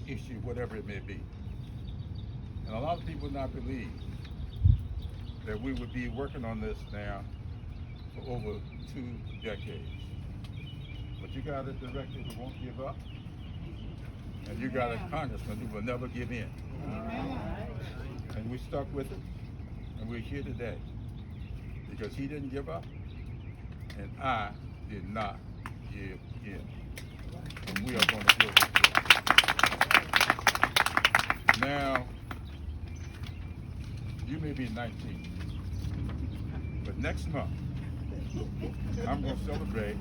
issue, whatever it may be. And a lot of people would not believe that we would be working on this now for over 2 decades. But you got a director who won't give up, and you got a congressman who will never give in. And we stuck with it, and we're here today because he didn't give up, and I did not give in. And we are going to deal with it. Now, you may be 19, but next month, I'm going to celebrate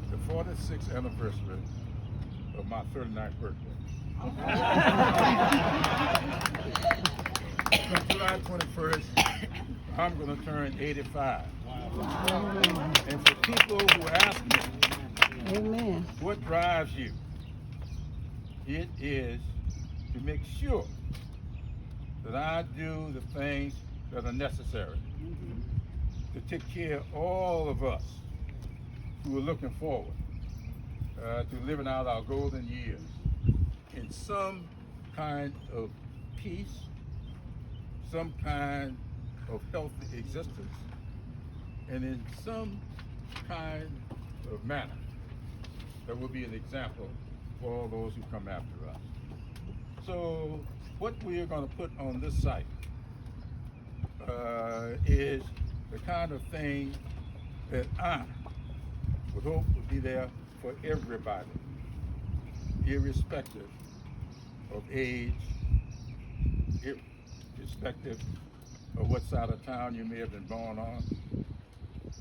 the 46th anniversary of my 39th birthday. July 21st, I'm going to turn 85. And for people who ask me, Amen, what drives you? It is to make sure that I do the things that are necessary to take care of all of us who are looking forward to living out our golden years in some kind of peace, some kind of healthy existence, and in some kind of manner that will be an example for all those who come after us. So what we are going to put on this site is the kind of thing that I would hope would be there for everybody, irrespective of age, irrespective of what side of town you may have been born on,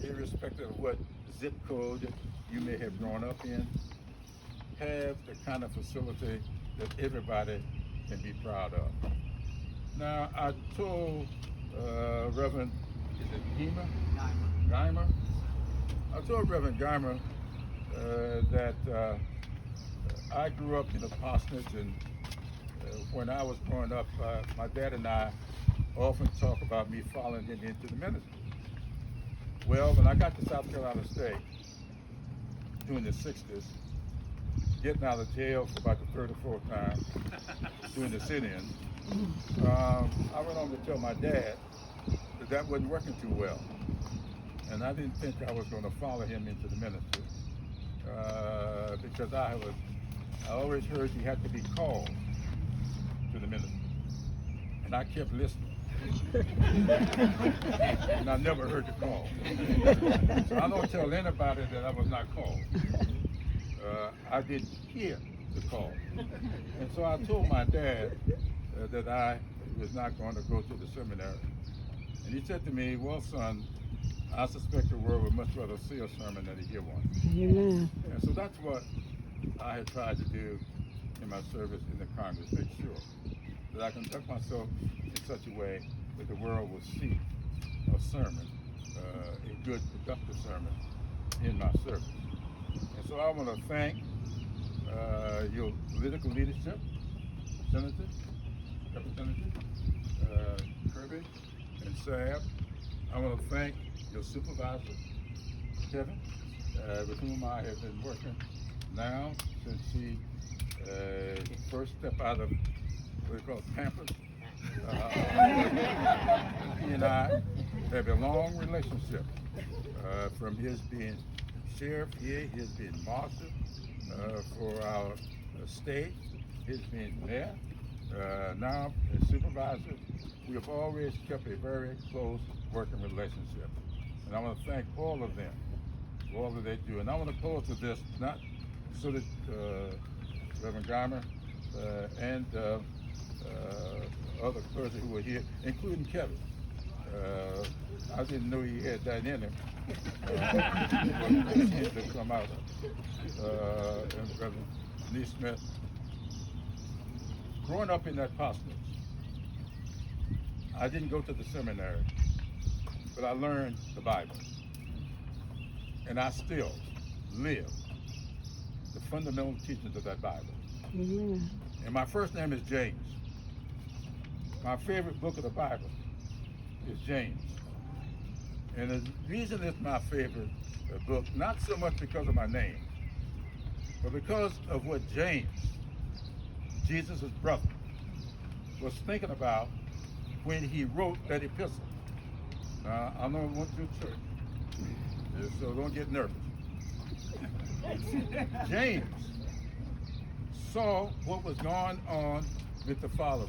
irrespective of what zip code you may have grown up in. Have the kind of facility that everybody can be proud of. Now, I told Reverend, is it Geimer? I told Reverend Geimer that I grew up in a parsonage, and when I was growing up, my dad and I often talk about me following him into the ministry. Well, when I got to South Carolina State during the 60s, getting out of jail for about the third or fourth time doing the sit-in, I went on to tell my dad that wasn't working too well. And I didn't think I was going to follow him into the ministry because I always heard he had to be called to the ministry. And I kept listening. And I never heard the call. So I don't tell anybody that I was not called. I didn't hear the call. And so I told my dad that I was not going to go to the seminary. And he said to me, well, son, I suspect the world would much rather see a sermon than to hear one. amen, And so that's what I had tried to do in my service in the Congress, make sure that I conduct myself in such a way that the world will see a sermon, a good, productive sermon in my service. And so I want to thank your political leadership, Senator, Representative Kirby and Sab. I want to thank your supervisor, Kevin, with whom I have been working now since he first stepped out of what we call campus. He and I have a long relationship from his being sheriff here, his being marshal for our state, his being mayor, now as supervisor. We have always kept a very close working relationship. And I want to thank all of them for all that they do. And I want to close with this, not so that Reverend Geimer and other clergy who were here, including Kevin. I didn't know he had that in him. To come out. And Reverend Lee Smith. Growing up in that parsonage, I didn't go to the seminary, but I learned the Bible. And I still live the fundamental teachings of that Bible. amen, And my first name is James. My favorite book of the Bible is James. And the reason it's my favorite book, not so much because of my name, but because of what James Jesus' brother, was thinking about when he wrote that epistle. I know I went to church, so don't get nervous. James saw what was going on with the followers.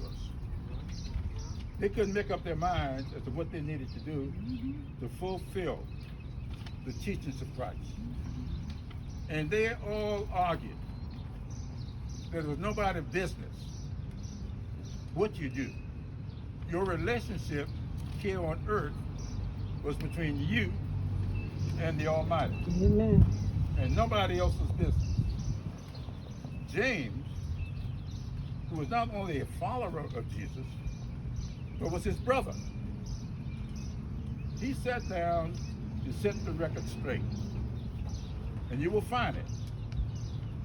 They couldn't make up their minds as to what they needed to do to fulfill the teachings of Christ. And they all argued that it was nobody's business what you do. Your relationship here on earth was between you and the Almighty. Amen. And nobody else's business. James, who was not only a follower of Jesus, but was his brother, he sat down to set the record straight. And you will find it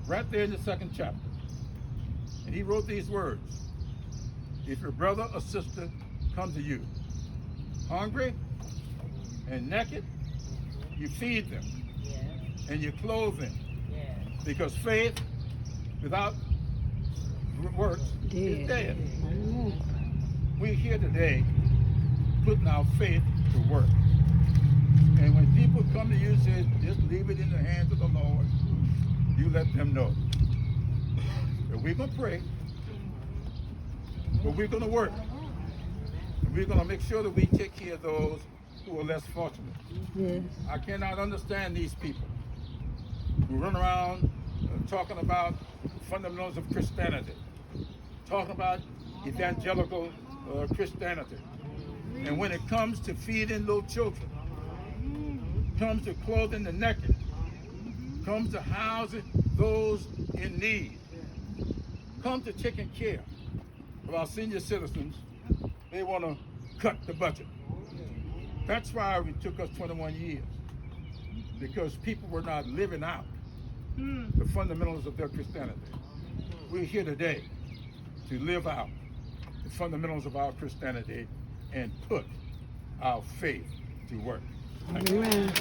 right there in the 2nd chapter. And he wrote these words: if your brother or sister comes to you hungry and naked, you feed them and you clothe them. Because faith without works is dead. Amen. We're here today putting our faith to work. And when people come to you and say, just leave it in the hands of the Lord, you let them know that we're going to pray, but we're going to work. And we're going to make sure that we take care of those who are less fortunate. Yes. I cannot understand these people who run around talking about fundamentals of Christianity, talking about evangelical Christianity. And when it comes to feeding little children, comes to clothing the naked, comes to housing those in need, comes to taking care of our senior citizens, they want to cut the budget. That's why it took us 21 years, because people were not living out the fundamentals of their Christianity. We're here today to live out the fundamentals of our Christianity and put our faith to work. Amen.